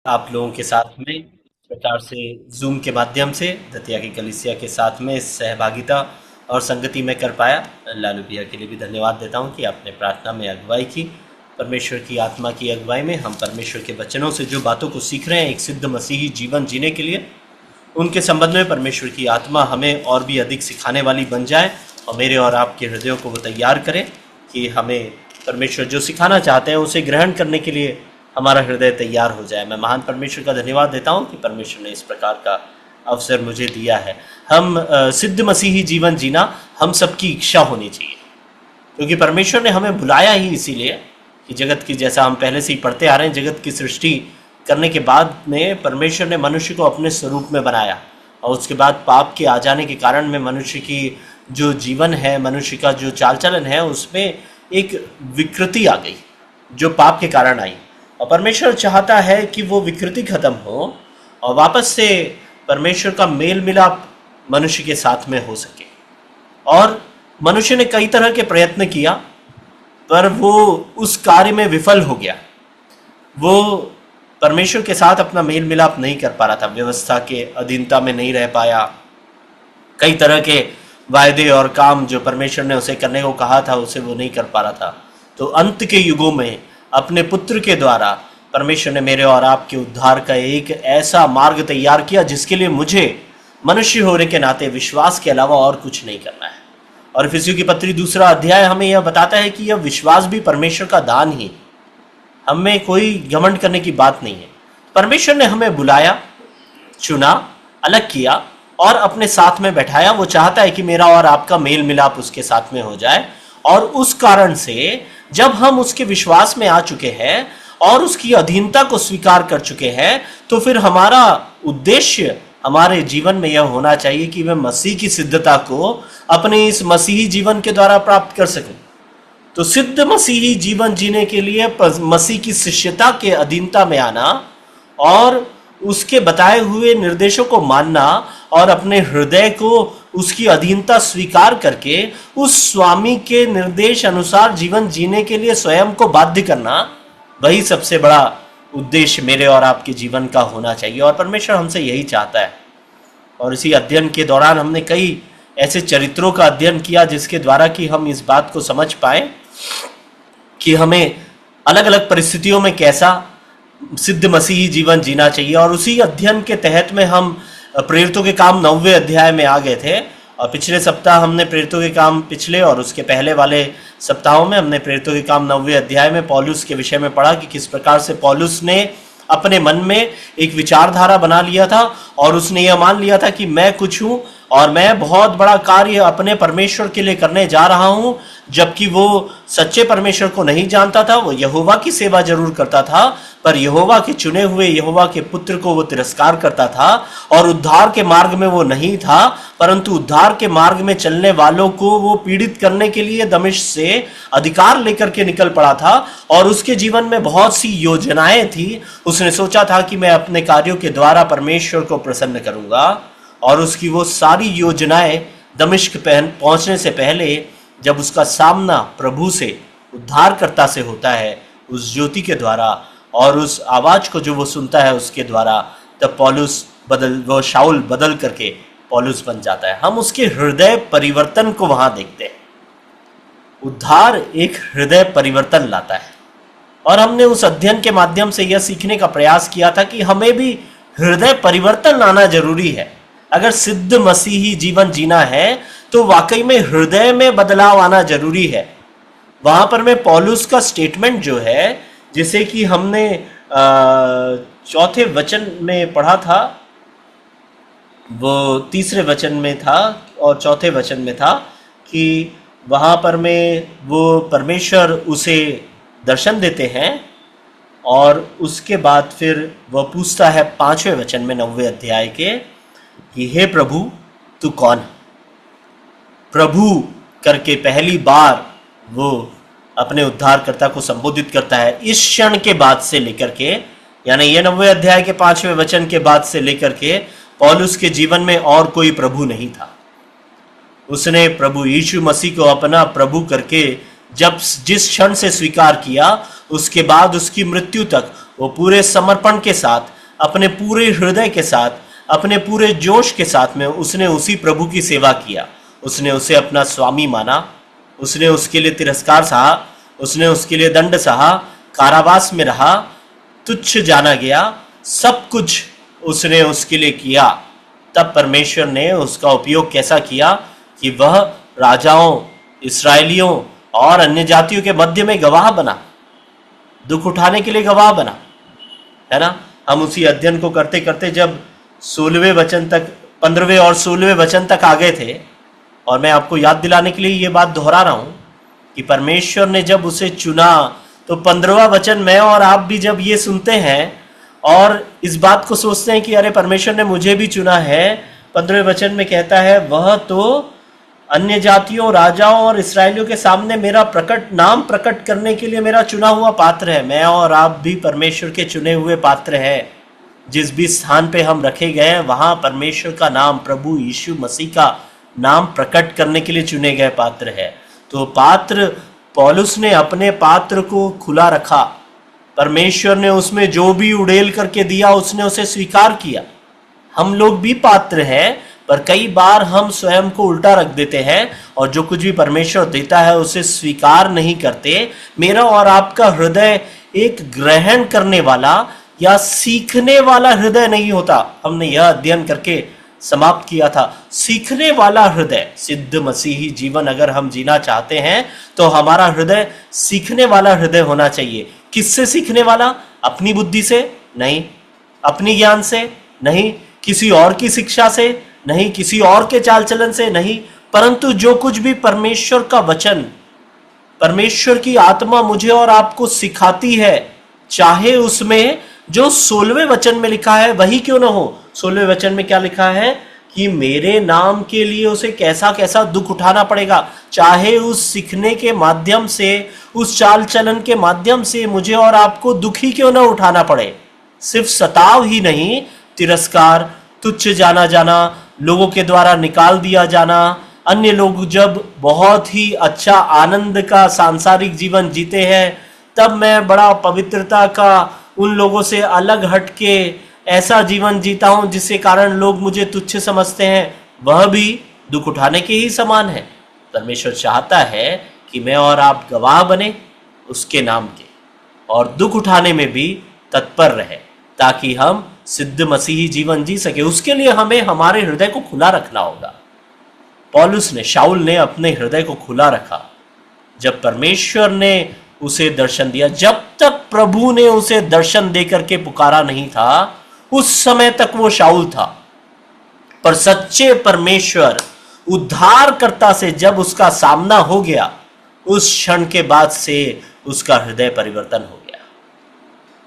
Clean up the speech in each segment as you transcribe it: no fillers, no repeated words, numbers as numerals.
आप लोगों के साथ में इस प्रकार से जूम के माध्यम से दतिया की कलीसिया के साथ में सहभागिता और संगति में कर पाया। लालू भैया के लिए भी धन्यवाद देता हूं कि आपने प्रार्थना में अगुवाई की। परमेश्वर की आत्मा की अगुवाई में हम परमेश्वर के वचनों से जो बातों को सीख रहे हैं एक सिद्ध मसीही जीवन जीने के लिए, उनके संबंध में परमेश्वर की आत्मा हमें और भी अधिक सिखाने वाली बन जाए और मेरे और आपके हृदयों को वो तैयार करे कि हमें परमेश्वर जो सिखाना चाहते हैं उसे ग्रहण करने के लिए हमारा हृदय तैयार हो जाए। मैं महान परमेश्वर का धन्यवाद देता हूँ कि परमेश्वर ने इस प्रकार का अवसर मुझे दिया है। हम सिद्ध मसीही जीवन जीना हम सबकी इच्छा होनी चाहिए, क्योंकि परमेश्वर ने हमें बुलाया ही इसीलिए कि जगत की, जैसा हम पहले से ही पढ़ते आ रहे हैं, जगत की सृष्टि करने के बाद में परमेश्वर ने मनुष्य को अपने स्वरूप में बनाया और उसके बाद पाप के आ जाने के कारण में मनुष्य की जो जीवन है, मनुष्य का जो चाल चलन है, उसमें एक विकृति आ गई जो पाप के कारण आई। और परमेश्वर चाहता है कि वो विकृति खत्म हो और वापस से परमेश्वर का मेल मिलाप मनुष्य के साथ में हो सके। और मनुष्य ने कई तरह के प्रयत्न किया पर वो उस कार्य में विफल हो गया। वो परमेश्वर के साथ अपना मेल मिलाप नहीं कर पा रहा था, व्यवस्था के अधीनता में नहीं रह पाया। कई तरह के वायदे और काम जो परमेश्वर ने उसे करने को कहा था उसे वो नहीं कर पा रहा था। तो अंत के युगों में अपने पुत्र के द्वारा परमेश्वर ने मेरे और आपके उद्धार का एक ऐसा मार्ग तैयार किया जिसके लिए मुझे मनुष्य होने के नाते विश्वास के अलावा और कुछ नहीं करना है। और इफिसियों की पत्री 2 अध्याय हमें यह बताता है कि यह विश्वास भी परमेश्वर का दान ही, हमें कोई घमंड करने की बात नहीं है। परमेश्वर ने हमें बुलाया, चुना, अलग किया और अपने साथ में बैठाया। वो चाहता है कि मेरा और आपका मेल मिलाप उसके साथ में हो जाए। और उस कारण से जब हम उसके विश्वास में आ चुके हैं और उसकी अधीनता को स्वीकार कर चुके हैं, तो फिर हमारा उद्देश्य हमारे जीवन में यह होना चाहिए कि मैं मसीह की सिद्धता को अपने इस मसीही जीवन के द्वारा प्राप्त कर सकूं। तो सिद्ध मसीही जीवन जीने के लिए मसीह की शिष्यता के अधीनता में आना और उसके बताए हुए निर्देशों को मानना और अपने हृदय को उसकी अधीनता स्वीकार करके उस स्वामी के निर्देश अनुसार जीवन जीने के लिए स्वयं को बाध्य करना, वही सबसे बड़ा उद्देश्य मेरे और आपके जीवन का होना चाहिए। और परमेश्वर हमसे यही चाहता है। और इसी अध्ययन के दौरान हमने कई ऐसे चरित्रों का अध्ययन किया जिसके द्वारा कि हम इस बात को समझ पाए कि हमें अलग अलग परिस्थितियों में कैसा सिद्ध मसीही जीवन जीना चाहिए। और उसी अध्ययन के तहत में हम प्रेरितों के काम 9वें अध्याय में आ गए थे। और पिछले सप्ताह हमने प्रेरितों के काम, पिछले और उसके पहले वाले सप्ताहों में हमने प्रेरितों के काम 9वें अध्याय में पौलुस के विषय में पढ़ा कि किस प्रकार से पौलुस ने अपने मन में एक विचारधारा बना लिया था और उसने यह मान लिया था कि मैं कुछ हूं और मैं बहुत बड़ा कार्य अपने परमेश्वर के लिए करने जा रहा हूं, जबकि वो सच्चे परमेश्वर को नहीं जानता था। वो यहोवा की सेवा जरूर करता था पर यहोवा के चुने हुए यहोवा के पुत्र को वो तिरस्कार करता था और उद्धार के मार्ग में वो नहीं था, परंतु उद्धार के मार्ग में चलने वालों को वो पीड़ित करने के लिए दमिश्क से अधिकार लेकर के निकल पड़ा था। और उसके जीवन में बहुत सी योजनाएं थी। उसने सोचा था कि मैं अपने कार्यों के द्वारा परमेश्वर को प्रसन्न करूंगा और उसकी वो सारी योजनाएं दमिश्क पहुंचने से पहले, जब उसका सामना प्रभु से, उद्धारकर्ता से होता है, उस ज्योति के द्वारा और उस आवाज को जो वो सुनता है उसके द्वारा, तब वो शाऊल बदल करके पौलुस बन जाता है। हम उसके हृदय परिवर्तन को वहां देखते हैं। उद्धार एक हृदय परिवर्तन लाता है। और हमने उस अध्ययन के माध्यम से यह सीखने का प्रयास किया था कि हमें भी हृदय परिवर्तन लाना जरूरी है। अगर सिद्ध मसीही जीवन जीना है तो वाकई में हृदय में बदलाव आना जरूरी है। वहां पर मैं पौलुस का स्टेटमेंट जो है, जिसे कि हमने 4 वचन में पढ़ा था, वो 3 वचन में था और 4 वचन में था कि वहां पर में वो परमेश्वर उसे दर्शन देते हैं और उसके बाद फिर वह पूछता है 5वें वचन में 9वें अध्याय के कि हे प्रभु तू कौन है। प्रभु करके पहली बार वो अपने उद्धारकर्ता को संबोधित करता है। इस क्षण के बाद से लेकर के, यानी ये 9वें अध्याय के 5वें वचन के बाद से लेकर के पौलुस के जीवन में और कोई प्रभु नहीं था। उसने प्रभु यीशु मसीह को अपना प्रभु करके जिस क्षण से स्वीकार किया, उसके बाद उसकी मृत्यु तक वो पूरे समर्पण के साथ, अपने पूरे हृदय के साथ, अपने पूरे जोश के साथ में उसने उसी प्रभु की सेवा किया। उसने उसे अपना स्वामी माना, उसने उसके लिए तिरस्कार सहा, उसने उसके लिए दंड सहा, कारावास में रहा, तुच्छ जाना गया, सब कुछ उसने उसके लिए किया। तब परमेश्वर ने उसका उपयोग कैसा किया कि वह राजाओं, इसराइलियों और अन्य जातियों के मध्य में गवाह बना, दुख उठाने के लिए गवाह बना, है ना। हम उसी अध्ययन को करते करते जब 16वें वचन तक, 15वें और 16वें वचन तक आ गए थे, और मैं आपको याद दिलाने के लिए ये बात दोहरा रहा हूं कि परमेश्वर ने जब उसे चुना, तो 15वां वचन मैं और आप भी जब ये सुनते हैं और इस बात को सोचते हैं कि अरे परमेश्वर ने मुझे भी चुना है, 15वें वचन में कहता है वह तो अन्य जातियों, राजाओं और इसराइलियों के सामने मेरा नाम प्रकट करने के लिए मेरा चुना हुआ पात्र है। मैं और आप भी परमेश्वर के चुने हुए पात्र हैं। जिस भी स्थान पे हम रखे गए हैं वहां परमेश्वर का नाम, प्रभु यीशु मसीह का नाम प्रकट करने के लिए चुने गए पात्र है। तो पात्र, पौलुस ने अपने पात्र को खुला रखा। परमेश्वर ने उसमें जो भी उड़ेल करके दिया उसने उसे स्वीकार किया। हम लोग भी पात्र हैं, पर कई बार हम स्वयं को उल्टा रख देते हैं और जो कुछ भी परमेश्वर देता है उसे स्वीकार नहीं करते। मेरा और आपका हृदय एक ग्रहण करने वाला या सीखने वाला हृदय नहीं होता। हमने यह अध्ययन करके समाप्त किया था। सीखने वाला हृदय, सिद्ध मसीही जीवन अगर हम जीना चाहते हैं तो हमारा हृदय सीखने वाला हृदय होना चाहिए। किससे सीखने वाला? अपनी बुद्धि से नहीं, अपनी ज्ञान से नहीं, किसी और की शिक्षा से नहीं, किसी और के चाल चलन से नहीं, परंतु जो कुछ भी परमेश्वर का वचन, परमेश्वर की आत्मा मुझे और आपको सिखाती है, चाहे उसमें जो 16वें वचन में लिखा है वही क्यों ना हो। 16वें वचन में क्या लिखा है कि मेरे नाम के लिए उसे कैसा कैसा दुख उठाना पड़ेगा, चाहे उस सीखने के माध्यम से, उस चाल चलन के माध्यम से मुझे और आपको दुखी क्यों ना उठाना पड़े। सिर्फ सताव ही नहीं, तिरस्कार, तुच्छ जाना, लोगों के द्वारा निकाल दिया जाना, अन्य लोग जब बहुत ही अच्छा आनंद का सांसारिक जीवन जीते हैं तब मैं बड़ा पवित्रता का उन लोगों से अलग हट के ऐसा जीवन जीता हूं जिसके कारण लोग मुझे तुच्छ समझते हैं, वह भी दुख उठाने के ही समान है। परमेश्वर चाहता है कि मैं और आप गवाह बने उसके नाम के और दुख उठाने में भी तत्पर रहे ताकि हम सिद्ध मसीही जीवन जी सके। उसके लिए हमें हमारे हृदय को खुला रखना होगा। पौलुस ने, शाऊल ने अपने हृदय को खुला रखा जब परमेश्वर ने उसे दर्शन दिया। जब तक प्रभु ने उसे दर्शन देकर के पुकारा नहीं था उस समय तक वो शाऊल था, पर सच्चे परमेश्वर उद्धारकर्ता से जब उसका सामना हो गया उस क्षण के बाद से उसका हृदय परिवर्तन हो गया।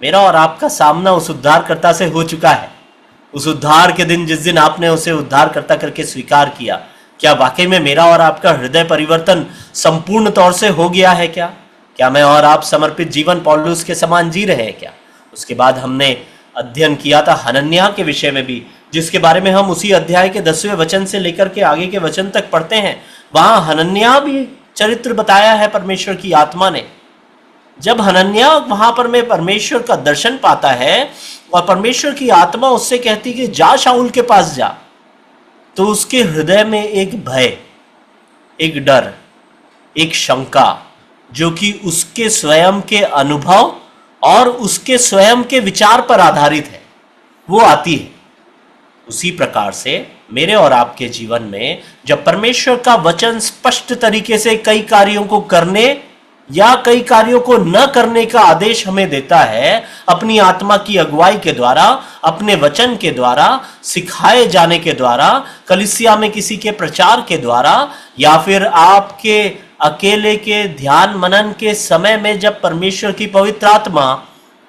मेरा और आपका सामना उस उद्धारकर्ता से हो चुका है। उस उद्धार के दिन, जिस दिन आपने उसे उद्धारकर्ता करके स्वीकार किया, क्या वाकई में मेरा और आपका हृदय परिवर्तन संपूर्ण तौर से हो गया है? क्या मैं और आप समर्पित जीवन पौलुस के समान जी रहे हैं क्या? उसके बाद हमने अध्ययन किया था हनन्याह के विषय में भी, जिसके बारे में हम उसी अध्याय के 10वें वचन से लेकर के आगे के वचन तक पढ़ते हैं। वहां हनन्याह भी चरित्र बताया है परमेश्वर की आत्मा ने। जब हनन्याह वहां पर में परमेश्वर का दर्शन पाता है और परमेश्वर की आत्मा उससे कहती कि जा शाऊल के पास जा, तो उसके हृदय में एक भय, एक डर, एक शंका, जो कि उसके स्वयं के अनुभव और उसके स्वयं के विचार पर आधारित है, वो आती है। उसी प्रकार से मेरे और आपके जीवन में जब परमेश्वर का वचन स्पष्ट तरीके से कई कार्यों को करने या कई कार्यों को न करने का आदेश हमें देता है, अपनी आत्मा की अगुवाई के द्वारा, अपने वचन के द्वारा, सिखाए जाने के द्वारा, कलीसिया में किसी के प्रचार के द्वारा, या फिर आपके अकेले के ध्यान मनन के समय में जब परमेश्वर की पवित्र आत्मा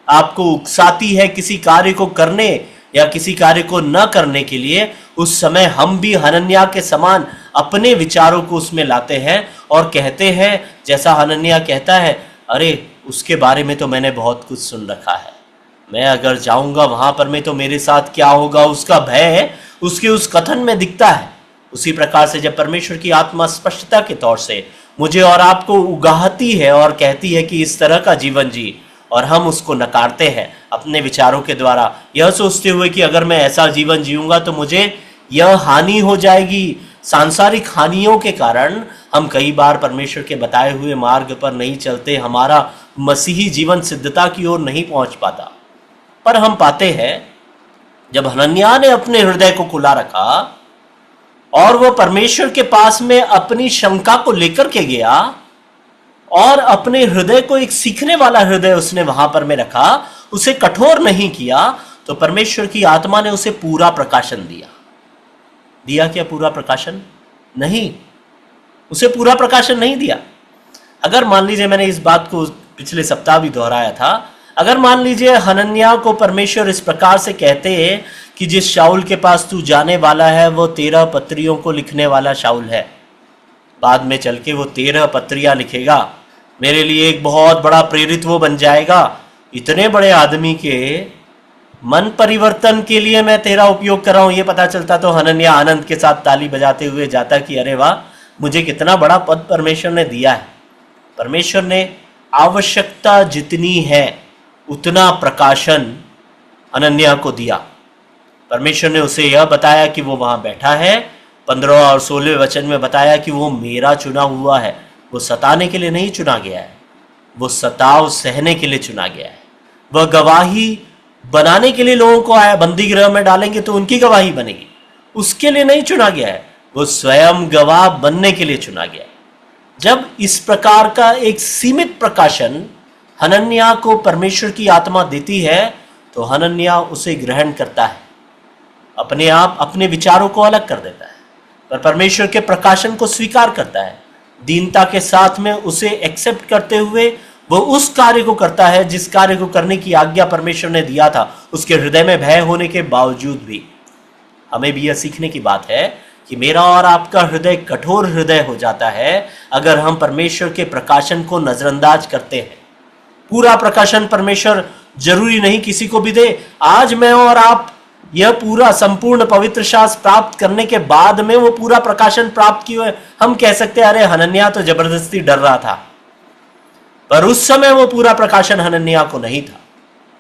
आपको उकसाती है किसी कार्य को करने या किसी कार्य को न करने के लिए, उस समय हम भी हनन्याह के समान अपने विचारों को उसमें लाते हैं और कहते हैं, जैसा हनन्याह कहता है, अरे उसके बारे में तो मैंने बहुत कुछ सुन रखा है, मैं अगर जाऊंगा वहां पर में तो मेरे साथ क्या होगा, उसका भय उसके उस कथन में दिखता है। उसी प्रकार से जब परमेश्वर की आत्मा स्पष्टता के तौर से मुझे और आपको उगाहती है और कहती है कि इस तरह का जीवन जी, और हम उसको नकारते हैं अपने विचारों के द्वारा, यह सोचते हुए कि अगर मैं ऐसा जीवन जीऊंगा तो मुझे यह हानि हो जाएगी। सांसारिक हानियों के कारण हम कई बार परमेश्वर के बताए हुए मार्ग पर नहीं चलते, हमारा मसीही जीवन सिद्धता की ओर नहीं पहुंच पाता। पर हम पाते हैं जब हनन्याह ने अपने हृदय को खुला रखा और वह परमेश्वर के पास में अपनी शंका को लेकर के गया और अपने हृदय को एक सीखने वाला हृदय उसने वहां पर में रखा, उसे कठोर नहीं किया, तो परमेश्वर की आत्मा ने उसे पूरा प्रकाशन दिया। दिया क्या पूरा प्रकाशन? नहीं, उसे पूरा प्रकाशन नहीं दिया। अगर मान लीजिए, मैंने इस बात को पिछले सप्ताह भी दोहराया था, अगर मान लीजिए हनन्याह को परमेश्वर इस प्रकार से कहते हैं कि जिस शाऊल के पास तू जाने वाला है वो 13 पत्रियों को लिखने वाला शाऊल है, बाद में चल के वो 13 पत्रियां लिखेगा, मेरे लिए एक बहुत बड़ा प्रेरित वो बन जाएगा, इतने बड़े आदमी के मन परिवर्तन के लिए मैं तेरा उपयोग कर रहा हूं, ये पता चलता तो हनन्याह आनंद के साथ ताली बजाते हुए जाता कि अरे वाह, मुझे कितना बड़ा पद परमेश्वर ने दिया है। परमेश्वर ने आवश्यकता जितनी है उतना प्रकाशन हनन्याह को दिया। परमेश्वर ने उसे यह बताया कि वो वहां बैठा है, 15 और 16 वचन में बताया कि वो मेरा चुना हुआ है, वो सताने के लिए नहीं चुना गया है, वो सताव सहने के लिए चुना गया है। वह गवाही बनाने के लिए लोगों को आया, बंदी गृह में डालेंगे तो उनकी गवाही बनेगी, उसके लिए नहीं चुना गया है, वो स्वयं गवाह बनने के लिए चुना गया है। जब इस प्रकार का एक सीमित प्रकाशन हनन्याह को परमेश्वर की आत्मा देती है तो हनन्याह उसे ग्रहण करता है, अपने आप अपने विचारों को अलग कर देता है, पर परमेश्वर के प्रकाशन को स्वीकार करता है, दीनता के साथ में उसे एक्सेप्ट करते हुए वो उस कार्य को करता है जिस कार्य को करने की आज्ञा परमेश्वर ने दिया था, उसके हृदय में भय होने के बावजूद भी। हमें भी यह सीखने की बात है कि मेरा और आपका हृदय कठोर हृदय हो जाता है अगर हम परमेश्वर के प्रकाशन को नजरअंदाज करते हैं। पूरा प्रकाशन परमेश्वर जरूरी नहीं किसी को भी दे। आज मैं और आप यह पूरा संपूर्ण पवित्र शास्त्र प्राप्त करने के बाद में वो पूरा प्रकाशन प्राप्त किए, हम कह सकते हैं अरे हनन्याह तो जबरदस्ती डर रहा था, पर उस समय वो पूरा प्रकाशन हनन्याह को नहीं था।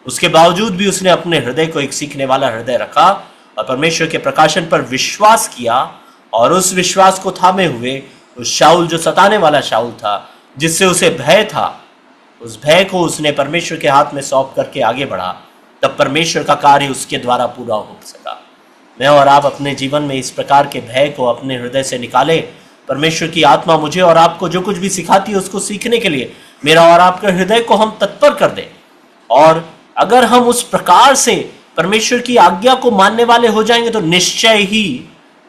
उसके बावजूद भी उसने अपने हृदय को एक सीखने वाला हृदय रखा और परमेश्वर के प्रकाशन पर विश्वास किया, और उस विश्वास को थामे हुए उस शाऊल जो सताने वाला शाऊल था, जिससे उसे भय था, उस भय को उसने परमेश्वर के हाथ में सौंप करके आगे बढ़ा, तब परमेश्वर का कार्य उसके द्वारा पूरा हो सका। मैं और आप अपने जीवन में इस प्रकार के भय को अपने हृदय से निकाले। परमेश्वर की आत्मा मुझे और आपको जो कुछ भी सिखाती है उसको सीखने के लिए मेरा और आपके हृदय को हम तत्पर कर दें, और अगर हम उस प्रकार से परमेश्वर की आज्ञा को मानने वाले हो जाएंगे तो निश्चय ही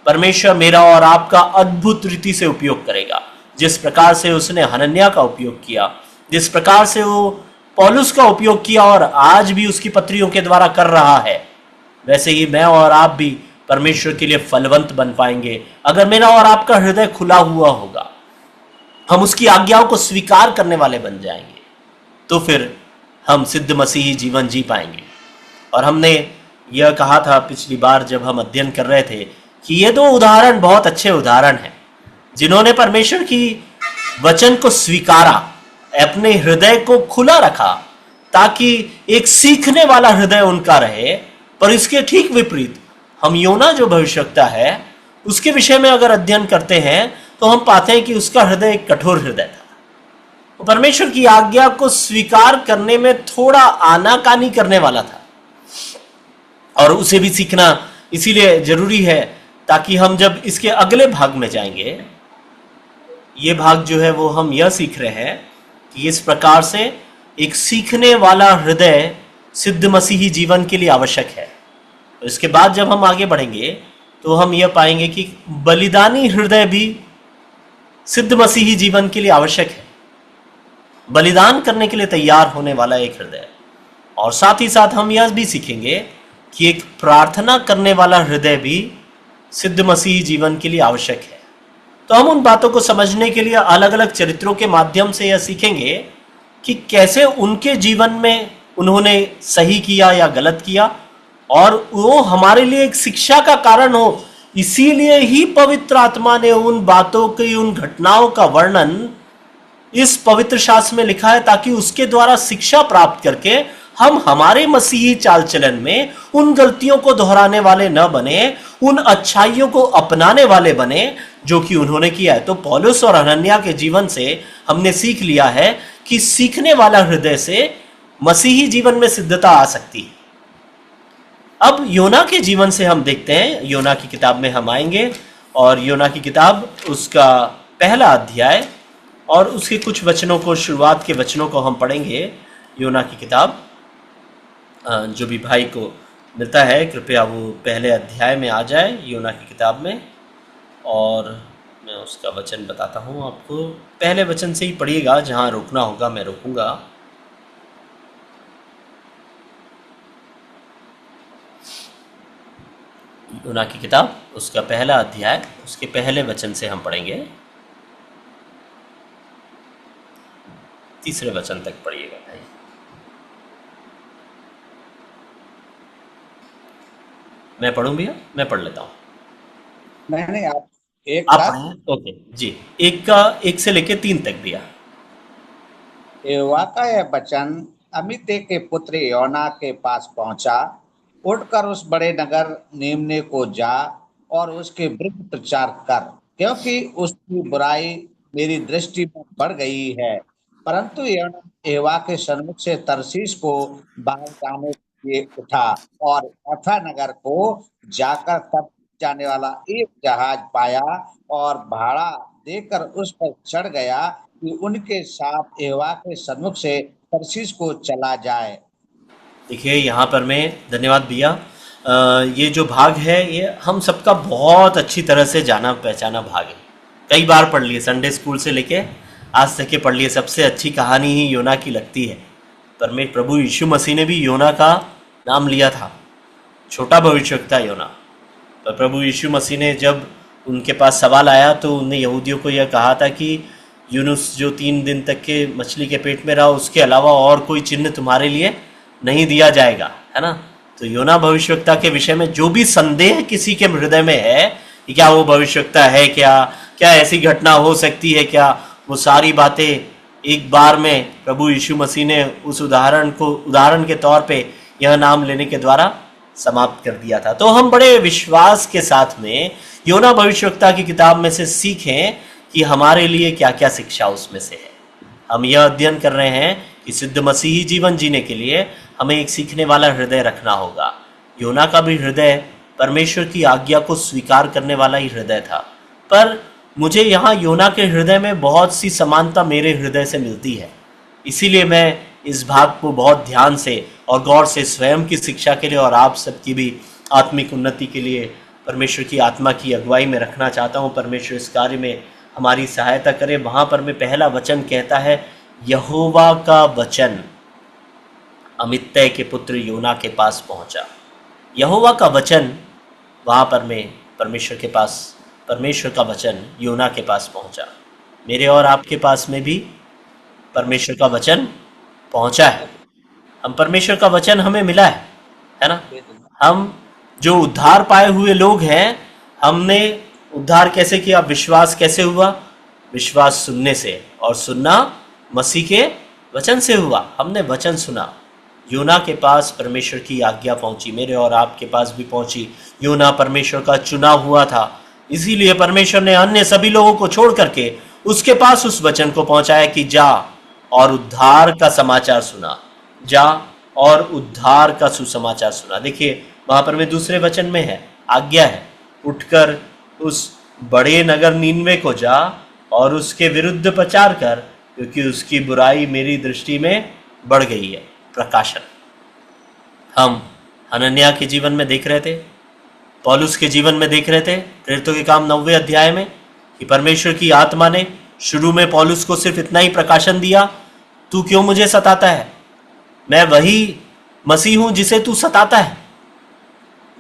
परमेश्वर मेरा और आपका अद्भुत रीति से उपयोग करेगा। जिस प्रकार से उसने हनन्याह का उपयोग किया, जिस प्रकार से वो पौलुस का उपयोग किया और आज भी उसकी पत्रियों के द्वारा कर रहा है, वैसे ही मैं और आप भी परमेश्वर के लिए फलवंत बन पाएंगे अगर मेरा और आपका हृदय खुला हुआ होगा। हम उसकी आज्ञाओं को स्वीकार करने वाले बन जाएंगे, तो फिर हम सिद्ध मसीही जीवन जी पाएंगे। और हमने यह कहा था पिछली बार जब हम अध्ययन कर रहे थे कि ये 2 उदाहरण बहुत अच्छे उदाहरण हैं, जिन्होंने परमेश्वर की वचन को स्वीकारा, अपने हृदय को खुला रखा ताकि एक सीखने वाला हृदय उनका रहे। पर इसके ठीक विपरीत हम योना जो भविष्यवक्ता है उसके विषय में अगर अध्ययन करते हैं तो हम पाते हैं कि उसका हृदय एक कठोर हृदय था। वो परमेश्वर की आज्ञा को स्वीकार करने में थोड़ा आनाकानी करने वाला था, और उसे भी सीखना इसीलिए जरूरी है ताकि हम जब इसके अगले भाग में जाएंगे, ये भाग जो है वो हम यह सीख रहे हैं कि इस प्रकार से एक सीखने वाला हृदय सिद्ध मसीही जीवन के लिए आवश्यक है। तो इसके बाद जब हम आगे बढ़ेंगे तो हम यह पाएंगे कि बलिदानी हृदय भी सिद्ध मसीही जीवन के लिए आवश्यक है, बलिदान करने के लिए तैयार होने वाला एक हृदय। और साथ ही साथ हम यह भी सीखेंगे कि एक प्रार्थना करने वाला हृदय भी सिद्ध मसीही जीवन के लिए आवश्यक है। तो हम उन बातों को समझने के लिए अलग अलग चरित्रों के माध्यम से यह सीखेंगे कि कैसे उनके जीवन में उन्होंने सही किया या गलत किया, और वो हमारे लिए एक शिक्षा का कारण हो। इसीलिए ही पवित्र आत्मा ने उन बातों की, उन घटनाओं का वर्णन इस पवित्र शास्त्र में लिखा है ताकि उसके द्वारा शिक्षा प्राप्त करके हम हमारे मसीही चाल चलन में उन गलतियों को दोहराने वाले न बने, उन अच्छाइयों को अपनाने वाले बने जो कि उन्होंने किया है। तो पौलुस और हनन्याह के जीवन से हमने सीख लिया है कि सीखने वाला हृदय से मसीही जीवन में सिद्धता आ सकती है। अब योना के जीवन से हम देखते हैं, योना की किताब में हम आएंगे और योना की किताब उसका पहला अध्याय और उसके कुछ वचनों को, शुरुआत के वचनों को हम पढ़ेंगे। योना की किताब, जो भी भाई को मिलता है कृपया वो पहले अध्याय में आ जाए योना की किताब में, और मैं उसका वचन बताता हूँ आपको। पहले वचन से ही पढ़िएगा, जहाँ रोकना होगा मैं रोकूंगा। योना की किताब उसका पहला अध्याय, उसके पहले वचन से हम पढ़ेंगे, तीसरे वचन तक पढ़िएगा भाई। मैं पढ़ूं भैया? मैं पढ़ लेता हूँ। नहीं, आप एक आप साथ। पढ़ें? ओके जी। एक से लेके 3 तक भैया। यहोवा का यह वचन अमित्ते के पुत्र योना के पास पहुंचा। उठकर उस बड़े नगर नीमने को जा और उसके विरुद्ध प्रचार कर, क्योंकि उसकी बुराई मेरी दृष्टि में बढ़ गई है। परंतु योना यहोवा के सन्मुख से तरसीस को बाहर जाने के लिए उठा और अथा नगर को जाकर तब जाने वाला एक जहाज पाया और भाड़ा देकर उस पर चढ़ गया कि उनके साथ यहोवा के सन्मुख से तरसीस को चला जाए। देखिए यहाँ पर मैं, धन्यवाद भैया। ये जो भाग है ये हम सबका बहुत अच्छी तरह से जाना पहचाना भाग है। कई बार पढ़ लिए, संडे स्कूल से लेके आज तक के पढ़ लिए। सबसे अच्छी कहानी ही योना की लगती है। पर मैं, प्रभु यीशु मसीह ने भी योना का नाम लिया था, छोटा भविष्यवक्ता योना। पर प्रभु यीशु मसीह ने जब उनके पास सवाल आया तो उन्हें यहूदियों को यह कहा था कि यूनुस जो 3 दिन तक के मछली के पेट में रहा, उसके अलावा और कोई चिन्ह तुम्हारे लिए नहीं दिया जाएगा, है ना। तो योना भविष्यवक्ता के विषय में जो भी संदेह किसी के हृदय में है कि क्या वो भविष्यवक्ता है, क्या क्या ऐसी घटना हो सकती है क्या, वो सारी बातें एक बार में प्रभु यीशु मसीह ने उस उदाहरण के तौर पे यह नाम लेने के द्वारा समाप्त कर दिया था। तो हम बड़े विश्वास के साथ में योना भविष्यवक्ता की किताब में से सीखें कि हमारे लिए क्या क्या शिक्षा उसमें से है। हम यह अध्ययन कर रहे हैं कि सिद्ध मसीही जीवन जीने के लिए हमें एक सीखने वाला हृदय रखना होगा। योना का भी हृदय परमेश्वर की आज्ञा को स्वीकार करने वाला ही हृदय था। पर मुझे यहाँ योना के हृदय में बहुत सी समानता मेरे हृदय से मिलती है। इसीलिए मैं इस भाग को बहुत ध्यान से और गौर से स्वयं की शिक्षा के लिए और आप सबकी भी आत्मिक उन्नति के लिए परमेश्वर की आत्मा की अगुवाई में रखना चाहता हूँ। परमेश्वर इस कार्य में हमारी सहायता करे। वहाँ पर में पहला वचन कहता है, यहोवा का वचन अमित्तै के पुत्र योना के पास पहुँचा। यहोवा का वचन, वहाँ पर में परमेश्वर का वचन योना के पास पहुँचा। मेरे और आपके पास में भी परमेश्वर का वचन पहुँचा है। हम परमेश्वर का वचन हमें मिला है ना। हम जो उद्धार पाए हुए लोग हैं, हमने उद्धार कैसे किया, विश्वास कैसे हुआ? विश्वास सुनने से, और सुनना मसीह के वचन से हुआ। हमने वचन सुना। योना के पास परमेश्वर की आज्ञा पहुंची, मेरे और आपके पास भी पहुंची। योना परमेश्वर का चुना हुआ था, इसीलिए परमेश्वर ने अन्य सभी लोगों को छोड़ करके उसके पास उस वचन को पहुंचाया कि जा और उद्धार का समाचार सुना, जा और उद्धार का सुसमाचार सुना। देखिए वहां पर में दूसरे वचन में है, आज्ञा है, उठकर उस बड़े नगर नीनवे को जा और उसके विरुद्ध प्रचार कर, क्योंकि उसकी बुराई मेरी दृष्टि में बढ़ गई है। प्रकाशन हम हनन्याह के जीवन में देख रहे थे, पौलुस के जीवन में देख रहे थे, प्रेरितों के काम 9वें अध्याय में, कि परमेश्वर की आत्मा ने शुरू में पौलुस को सिर्फ इतना ही प्रकाशन दिया, तू क्यों मुझे सताता है, मैं वही मसीह हूं जिसे तू सताता है,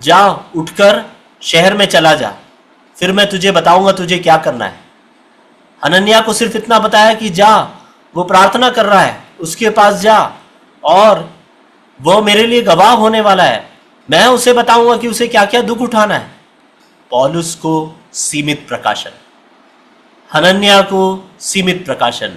जा उठकर शहर में चला जा, फिर मैं तुझे बताऊंगा तुझे क्या करना है। हनन्याह को सिर्फ इतना बताया कि जा, वो प्रार्थना कर रहा है, उसके पास जा और वो मेरे लिए गवाह होने वाला है, मैं उसे बताऊंगा कि उसे क्या क्या दुख उठाना है। पौलुस को सीमित प्रकाशन, हनन्याह को सीमित प्रकाशन,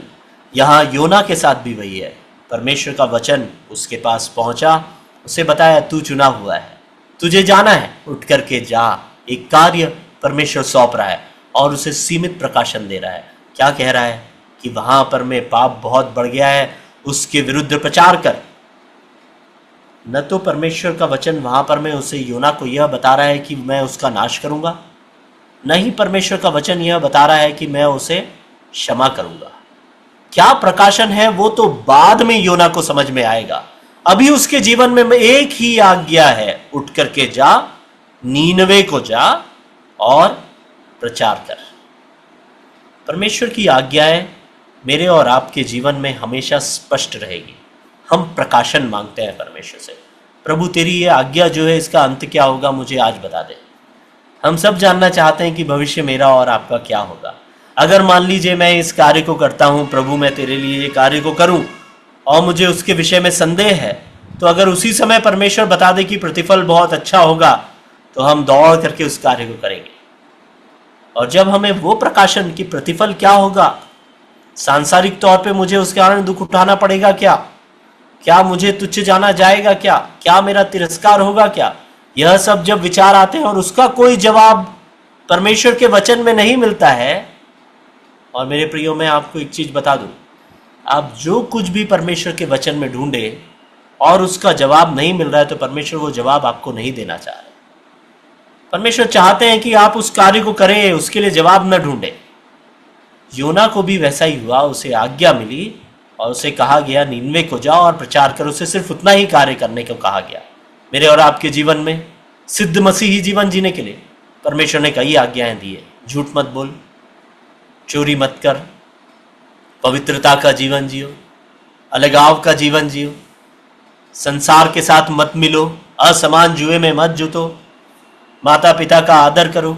यहाँ योना के साथ भी वही है। परमेश्वर का वचन उसके पास पहुंचा, उसे बताया तू चुना हुआ है, तुझे जाना है, उठ करके जा। एक कार्य परमेश्वर सौंप रहा है और उसे सीमित प्रकाशन दे रहा है। क्या कह रहा है कि वहां पर में पाप बहुत बढ़ गया है, उसके विरुद्ध प्रचार कर। न तो परमेश्वर का वचन वहां पर में उसे योना को यह बता रहा है कि मैं उसका नाश करूंगा, न ही परमेश्वर का वचन यह बता रहा है कि मैं उसे क्षमा करूंगा। क्या प्रकाशन है वो तो बाद में योना को समझ में आएगा। अभी उसके जीवन में एक ही आज्ञा है, उठ करके जा, नीनवे को जा और प्रचार कर। परमेश्वर की आज्ञाएं मेरे और आपके जीवन में हमेशा स्पष्ट रहेगी। हम प्रकाशन मांगते हैं परमेश्वर से, प्रभु तेरी ये आज्ञा जो है इसका अंत क्या होगा, मुझे आज बता दे। हम सब जानना चाहते हैं कि भविष्य मेरा और आपका क्या होगा। अगर मान लीजिए मैं इस कार्य को करता हूं, प्रभु मैं तेरे लिए ये कार्य को करूं और मुझे उसके विषय में संदेह है, तो अगर उसी समय परमेश्वर बता दे कि प्रतिफल बहुत अच्छा होगा, तो हम दौड़ करके उस कार्य को करेंगे। और जब हमें वो प्रकाशन कि प्रतिफल क्या होगा, सांसारिक तौर पे मुझे उसके कारण दुख उठाना पड़ेगा क्या मुझे तुच्छ जाना जाएगा, क्या मेरा तिरस्कार होगा, क्या, यह सब जब विचार आते हैं और उसका कोई जवाब परमेश्वर के वचन में नहीं मिलता है। और मेरे प्रियो मैं आपको एक चीज बता दूं, आप जो कुछ भी परमेश्वर के वचन में ढूंढे और उसका जवाब नहीं मिल रहा है, तो परमेश्वर वो जवाब आपको नहीं देना चाह रहे। परमेश्वर चाहते हैं कि आप उस कार्य को करें, उसके लिए जवाब न ढूंढे। योना को भी वैसा ही हुआ, उसे आज्ञा मिली और उसे कहा गया नीनवे को जाओ और प्रचार करो। उसे सिर्फ उतना ही कार्य करने को कहा गया। मेरे और आपके जीवन में सिद्ध मसीही जीवन जीने के लिए परमेश्वर ने कई आज्ञाएं दी है। झूठ मत बोल, चोरी मत कर, पवित्रता का जीवन जियो, अलगाव का जीवन जियो, संसार के साथ मत मिलो, असमान जुए में मत जुटो, माता पिता का आदर करो,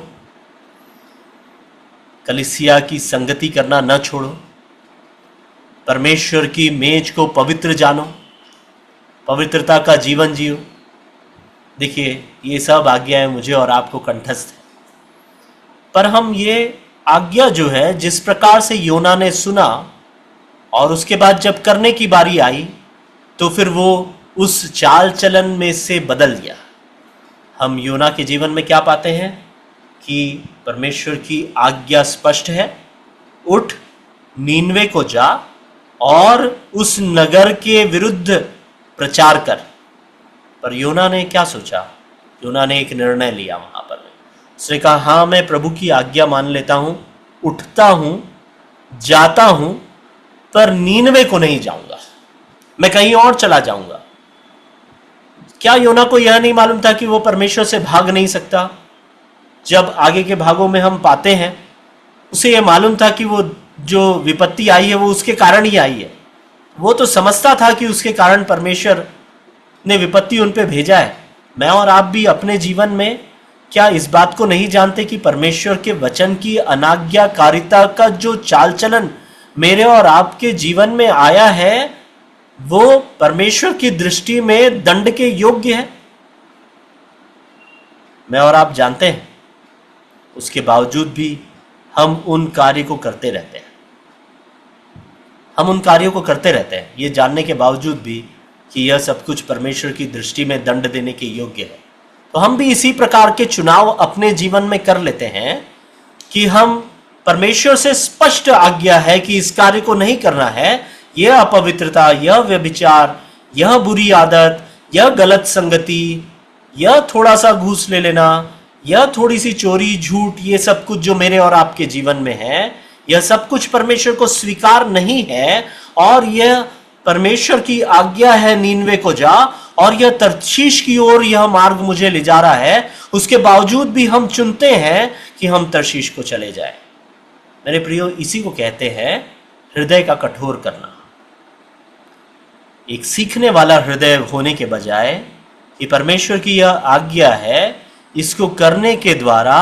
कलीसिया की संगति करना न छोड़ो, परमेश्वर की मेज को पवित्र जानो, पवित्रता का जीवन जियो। देखिए ये सब आज्ञाएं मुझे और आपको कंठस्थ है, पर हम ये आज्ञा जो है जिस प्रकार से योना ने सुना और उसके बाद जब करने की बारी आई, तो फिर वो उस चाल चलन में से बदल गया। हम योना के जीवन में क्या पाते हैं कि परमेश्वर की आज्ञा स्पष्ट है, उठ नीनवे को जा और उस नगर के विरुद्ध प्रचार कर। पर योना ने क्या सोचा? योना ने एक निर्णय लिया वहां पर। उसने कहा हाँ मैं प्रभु की आज्ञा मान लेता हूं, उठता हूं, जाता हूं, पर नीनवे को नहीं जाऊंगा, मैं कहीं और चला जाऊंगा। क्या योना को यह नहीं मालूम था कि वो परमेश्वर से भाग नहीं सकता? जब आगे के भागों में हम पाते हैं, उसे यह मालूम था कि वो जो विपत्ति आई है वो उसके कारण ही आई है। वो तो समझता था कि उसके कारण परमेश्वर ने विपत्ति उन पे भेजा है। मैं और आप भी अपने जीवन में क्या इस बात को नहीं जानते कि परमेश्वर के वचन की अनाज्ञाकारिता का जो चाल चलन मेरे और आपके जीवन में आया है, वो परमेश्वर की दृष्टि में दंड के योग्य है? मैं और आप जानते हैं, उसके बावजूद भी हम उन कार्य को करते रहते हैं। हम उन कार्यों को करते रहते हैं ये जानने के बावजूद भी कि यह सब कुछ परमेश्वर की दृष्टि में दंड देने के योग्य है। तो हम भी इसी प्रकार के चुनाव अपने जीवन में कर लेते हैं कि हम परमेश्वर से स्पष्ट आज्ञा है कि इस कार्य को नहीं करना है, यह अपवित्रता, यह व्यभिचार, यह बुरी आदत, यह गलत संगति, यह थोड़ा सा घूस ले लेना, यह थोड़ी सी चोरी, झूठ, ये सब कुछ जो मेरे और आपके जीवन में है, यह सब कुछ परमेश्वर को स्वीकार नहीं है। और यह परमेश्वर की आज्ञा है नीनवे को जा, और यह तर्शीश की ओर यह मार्ग मुझे ले जा रहा है। उसके बावजूद भी हम चुनते हैं कि हम तर्शीश को चले जाएं। मेरे प्रियो, इसी को कहते हैं हृदय का कठोर करना। एक सीखने वाला हृदय होने के बजाय कि परमेश्वर की यह आज्ञा है, इसको करने के द्वारा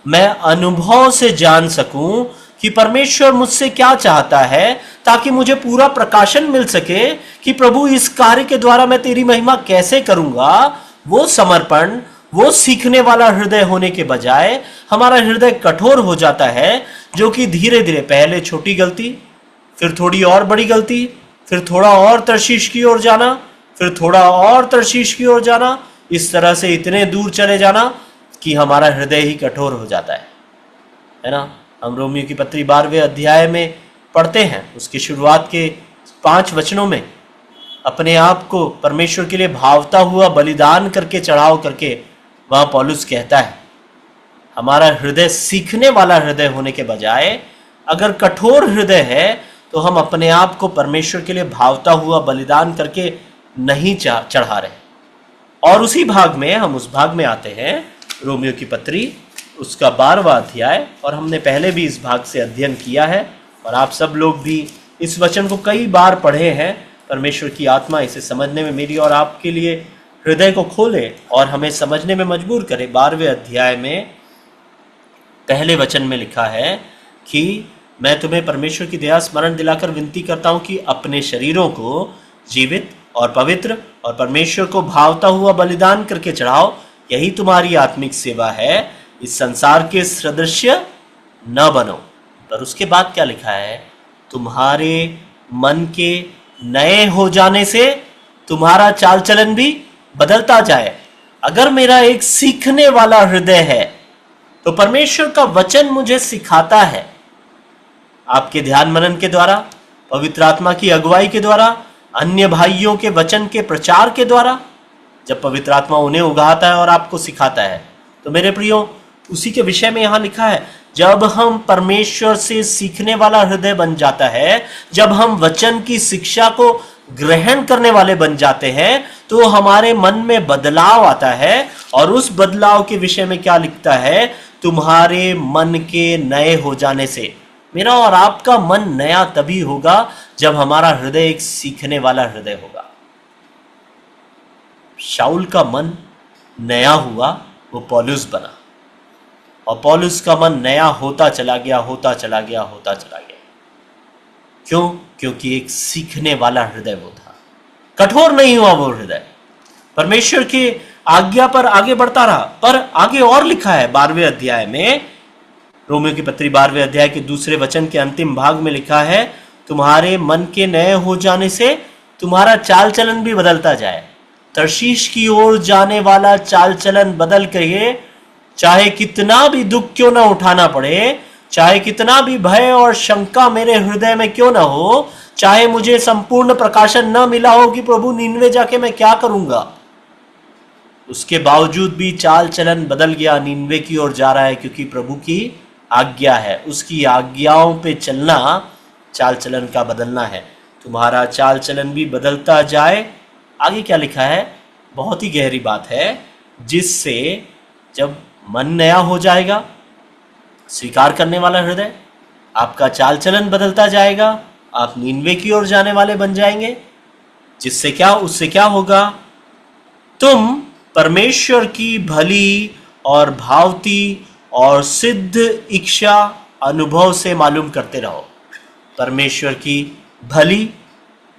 मैं अनुभव से जान सकूं कि परमेश्वर मुझसे क्या चाहता है, ताकि मुझे पूरा प्रकाशन मिल सके कि प्रभु इस कार्य के द्वारा मैं तेरी महिमा कैसे करूंगा। वो समर्पण, वो सीखने वाला हृदय होने के बजाय हमारा हृदय कठोर हो जाता है, जो कि धीरे धीरे पहले छोटी गलती, फिर थोड़ी और बड़ी गलती, फिर थोड़ा और तर्शीश की ओर जाना, फिर थोड़ा और तर्शीश की ओर जाना, इस तरह से इतने दूर चले जाना कि हमारा हृदय ही कठोर हो जाता है ना। हम रोमियो की पत्री 12वें अध्याय में पढ़ते हैं, उसकी शुरुआत के 5 वचनों में अपने आप को परमेश्वर के लिए भावता हुआ बलिदान करके चढ़ाव करके वहां पौलुस कहता है, हमारा हृदय सीखने वाला हृदय होने के बजाय अगर कठोर हृदय है तो हम अपने आप को परमेश्वर के लिए भावता हुआ बलिदान करके नहीं चढ़ा रहे। और उसी भाग में हम उस भाग में आते हैं, रोमियो की पत्री उसका 12वां अध्याय, और हमने पहले भी इस भाग से अध्ययन किया है और आप सब लोग भी इस वचन को कई बार पढ़े हैं। परमेश्वर की आत्मा इसे समझने में मेरी और आपके लिए हृदय को खोले और हमें समझने में मजबूर करे। 12वें अध्याय में पहले वचन में लिखा है कि मैं तुम्हें परमेश्वर की दया स्मरण दिलाकर विनती करता हूं कि अपने शरीरों को जीवित और पवित्र और परमेश्वर को भावता हुआ बलिदान करके चढ़ाओ, यही तुम्हारी आत्मिक सेवा है। इस संसार के सदृश्य न बनो। पर उसके बाद क्या लिखा है, तुम्हारे मन के नए हो जाने से तुम्हारा चाल चलन भी बदलता जाए। अगर मेरा एक सीखने वाला हृदय है तो परमेश्वर का वचन मुझे सिखाता है, आपके ध्यान मनन के द्वारा, पवित्र आत्मा की अगुवाई के द्वारा, अन्य भाइयों के वचन के प्रचार के द्वारा, जब पवित्र आत्मा उन्हें उगाता है और आपको सिखाता है। तो मेरे प्रियो, उसी के विषय में यहां लिखा है, जब हम परमेश्वर से सीखने वाला हृदय बन जाता है, जब हम वचन की शिक्षा को ग्रहण करने वाले बन जाते हैं, तो हमारे मन में बदलाव आता है। और उस बदलाव के विषय में क्या लिखता है, तुम्हारे मन के नए हो जाने से। मेरा और आपका मन नया तभी होगा जब हमारा हृदय एक सीखने वाला हृदय होगा। शाऊल का मन नया हुआ, वो पौलुस बना, और पौलुस का मन नया होता चला गया, होता चला गया, होता चला गया। क्यों? क्योंकि एक सीखने वाला हृदय वो था, कठोर नहीं हुआ वो हृदय, परमेश्वर की आज्ञा पर आगे बढ़ता रहा। पर आगे और लिखा है 12वें अध्याय में, रोमियो की पत्री 12वें अध्याय के दूसरे वचन के अंतिम भाग में लिखा है, तुम्हारे मन के नए हो जाने से तुम्हारा चाल चलन भी बदलता जाए। तर्शीश की ओर जाने वाला चाल चलन बदल के, चाहे कितना भी दुख क्यों ना उठाना पड़े, चाहे कितना भी भय और शंका मेरे हृदय में क्यों ना हो, चाहे मुझे संपूर्ण प्रकाशन न मिला हो कि प्रभु नीनवे जाके मैं क्या करूंगा, उसके बावजूद भी चाल चलन बदल गया, नीनवे की ओर जा रहा है, क्योंकि प्रभु की आज्ञा है। उसकी आज्ञाओं पे चलना चाल चलन का बदलना है। तुम्हारा चाल चलन भी बदलता जाए। आगे क्या लिखा है, बहुत ही गहरी बात है, जिससे जब मन नया हो जाएगा, स्वीकार करने वाला हृदय, आपका चाल चलन बदलता जाएगा, आप नीनवे की ओर जाने वाले बन जाएंगे। जिससे क्या, उससे क्या होगा, तुम परमेश्वर की भली और भावती और सिद्ध इच्छा अनुभव से मालूम करते रहो। परमेश्वर की भली,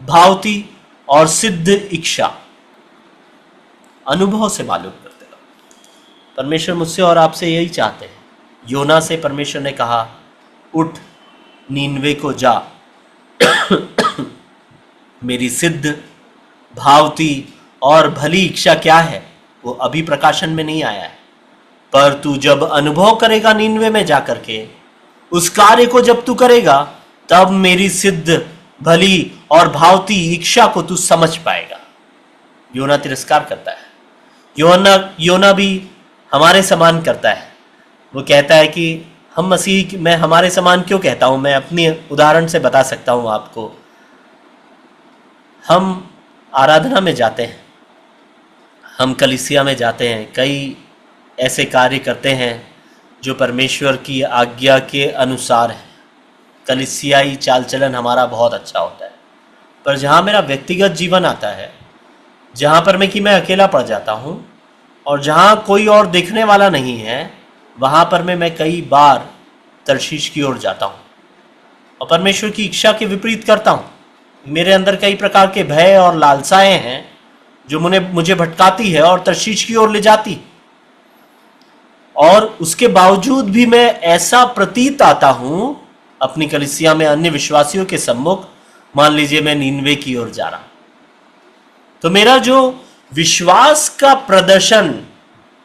भावती और सिद्ध इच्छा अनुभव से मालूम करते रहो। परमेश्वर मुझसे और आपसे यही चाहते हैं। योना से परमेश्वर ने कहा, उठ नीनवे को जा। मेरी सिद्ध, भावती और भली इच्छा क्या है, वो अभी प्रकाशन में नहीं आया है, पर तू जब अनुभव करेगा नीनवे में जाकर के, उस कार्य को जब तू करेगा, तब मेरी सिद्ध, भली और भावती इच्छा को तू समझ पाएगा। योना तिरस्कार करता है। योना भी हमारे समान करता है। वो कहता है कि हम मसीह, मैं हमारे समान क्यों कहता हूं, मैं अपनी उदाहरण से बता सकता हूं आपको। हम आराधना में जाते हैं, हम कलीसिया में जाते हैं, कई ऐसे कार्य करते हैं जो परमेश्वर की आज्ञा के अनुसार है। कलीसियाई चाल चलन हमारा बहुत अच्छा होता है। पर जहाँ मेरा व्यक्तिगत जीवन आता है, जहाँ पर मैं अकेला पड़ जाता हूँ और जहाँ कोई और देखने वाला नहीं है, वहाँ पर मैं कई बार तर्शीश की ओर जाता हूँ और परमेश्वर की इच्छा के विपरीत करता हूँ। मेरे अंदर कई प्रकार के भय और लालसाएं हैं जो मुझे भटकाती है और तर्शीश की ओर ले जाती। और उसके बावजूद भी मैं ऐसा प्रतीत आता हूँ अपनी कलीसिया में अन्य विश्वासियों के सम्मुख, मान लीजिए मैं नीनवे की ओर जा रहा हूं, तो मेरा जो विश्वास का प्रदर्शन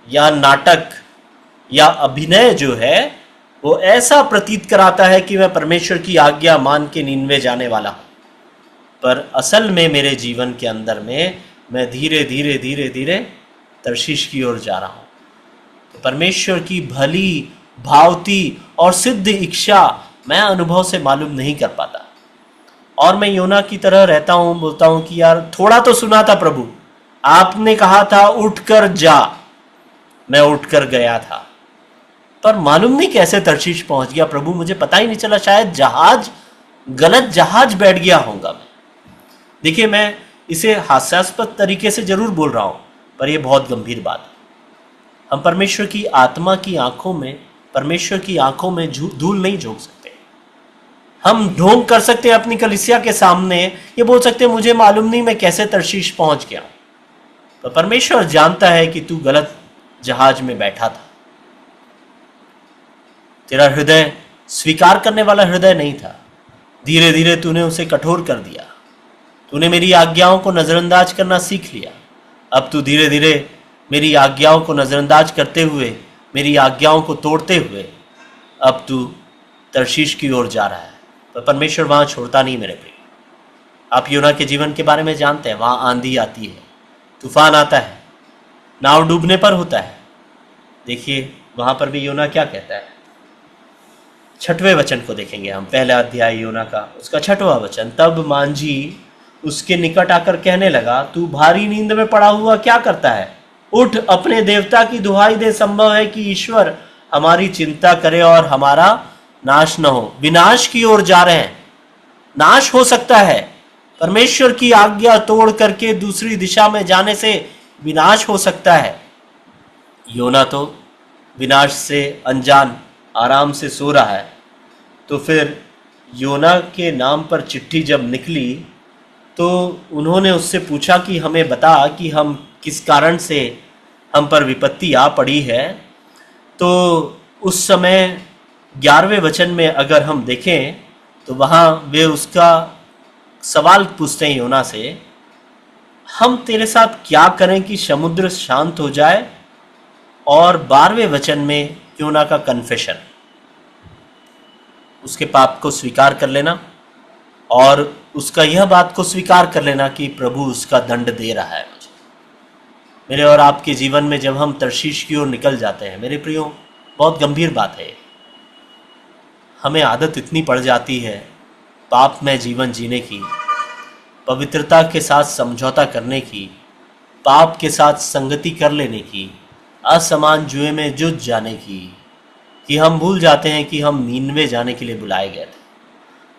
या नाटक या अभिनय जो है वो ऐसा प्रतीत कराता है कि मैं परमेश्वर की आज्ञा मान के नीनवे जाने वाला हूं, पर असल में मेरे जीवन के अंदर में मैं धीरे धीरे धीरे धीरे तर्शीश की ओर जा रहा हूं। तो परमेश्वर की भली भावती और सिद्ध इच्छा मैं अनुभव से मालूम नहीं कर पाता, और मैं योना की तरह रहता हूं, बोलता हूं कि यार थोड़ा तो सुना था प्रभु, आपने कहा था उठकर जा, मैं उठकर गया था, पर मालूम नहीं कैसे तर्शीश पहुंच गया प्रभु, मुझे पता ही नहीं चला, शायद जहाज गलत जहाज बैठ गया होगा मैं। देखिए, मैं इसे हास्यास्पद तरीके से जरूर बोल रहा हूं, पर यह बहुत गंभीर बात है। हम परमेश्वर की आत्मा की आंखों में, परमेश्वर की आंखों में धूल नहीं झोंक सकते। हम ढोंग कर सकते हैं अपनी कलीसिया के सामने, ये बोल सकते हैं मुझे मालूम नहीं मैं कैसे तर्शीश पहुंच गया, पर परमेश्वर जानता है कि तू गलत जहाज में बैठा था। तेरा हृदय स्वीकार करने वाला हृदय नहीं था, धीरे धीरे तूने उसे कठोर कर दिया, तूने मेरी आज्ञाओं को नजरअंदाज करना सीख लिया। अब तू धीरे धीरे मेरी आज्ञाओं को नजरअंदाज करते हुए, मेरी आज्ञाओं को तोड़ते हुए अब तू तर्शीश की ओर जा रहा है, पर परमेश्वर वहां छोड़ता नहीं मेरे प्रिय। आप योना के जीवन के बारे में जानते हैं, वहां आंधी आती है, तूफान आता है, नाव डूबने पर होता है। देखिए वहां पर भी योना क्या कहता है, 6वें वचन को देखेंगे हम, पहला अध्याय योना का, उसका 6वां वचन। तब मांझी उसके निकट आकर कहने लगा, तू भारी नींद में पड़ा हुआ क्या करता है, उठ अपने देवता की दुहाई दे, संभव है कि ईश्वर हमारी चिंता करे और हमारा नाश न हो। विनाश की ओर जा रहे हैं, नाश हो सकता है, परमेश्वर की आज्ञा तोड़ करके दूसरी दिशा में जाने से विनाश हो सकता है। योना तो विनाश से अनजान आराम से सो रहा है, तो फिर योना के नाम पर चिट्ठी जब निकली तो उन्होंने उससे पूछा कि हमें बता कि हम किस कारण से हम पर विपत्ति आ पड़ी है। तो उस समय 11वें वचन में अगर हम देखें तो वहाँ वे उसका सवाल पूछते हैं योना से, हम तेरे साथ क्या करें कि समुद्र शांत हो जाए। और 12वें वचन में योना का कन्फेशन, उसके पाप को स्वीकार कर लेना और उसका यह बात को स्वीकार कर लेना कि प्रभु उसका दंड दे रहा है मुझे। मेरे और आपके जीवन में जब हम तर्शीश की ओर निकल जाते हैं मेरे प्रियो, बहुत गंभीर बात है, हमें आदत इतनी पड़ जाती है पाप में जीवन जीने की, पवित्रता के साथ समझौता करने की, पाप के साथ संगति कर लेने की, असमान जुए में जुझ जाने की, कि हम भूल जाते हैं कि हम नीनवे जाने के लिए बुलाए गए थे।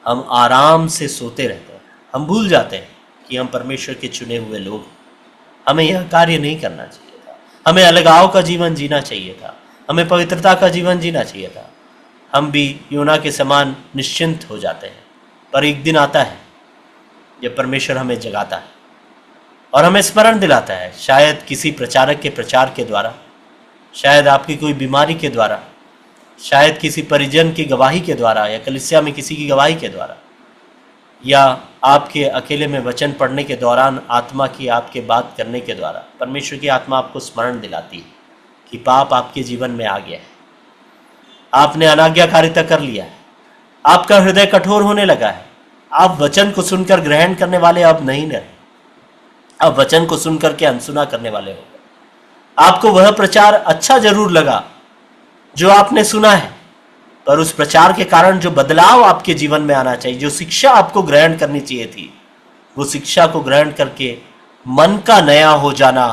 हम आराम से सोते रहते हैं, हम भूल जाते हैं कि हम परमेश्वर के चुने हुए लोग हैं। हमें यह कार्य नहीं करना चाहिए था, हमें अलगाव का जीवन जीना चाहिए था, हमें पवित्रता का जीवन जीना चाहिए था। हम भी योना के समान निश्चिंत हो जाते हैं, पर एक दिन आता है जब परमेश्वर हमें जगाता है और हमें स्मरण दिलाता है, शायद किसी प्रचारक के प्रचार के द्वारा, शायद आपकी कोई बीमारी के द्वारा, शायद किसी परिजन की गवाही के द्वारा, या कलीसिया में किसी की गवाही के द्वारा, या आपके अकेले में वचन पढ़ने के दौरान आत्मा की आपके बात करने के द्वारा परमेश्वर की आत्मा आपको स्मरण दिलाती है कि पाप आपके जीवन में आ गया है, आपने अनाज्ञाकारिता कर लिया है, आपका हृदय कठोर होने लगा है, आप वचन को सुनकर ग्रहण करने वाले अब नहीं रहे, अब वचन को सुनकर के अनसुना करने वाले हो गए। आपको वह प्रचार अच्छा जरूर लगा जो आपने सुना है, पर उस प्रचार के कारण जो बदलाव आपके जीवन में आना चाहिए, जो शिक्षा आपको ग्रहण करनी चाहिए थी, वो शिक्षा को ग्रहण करके मन का नया हो जाना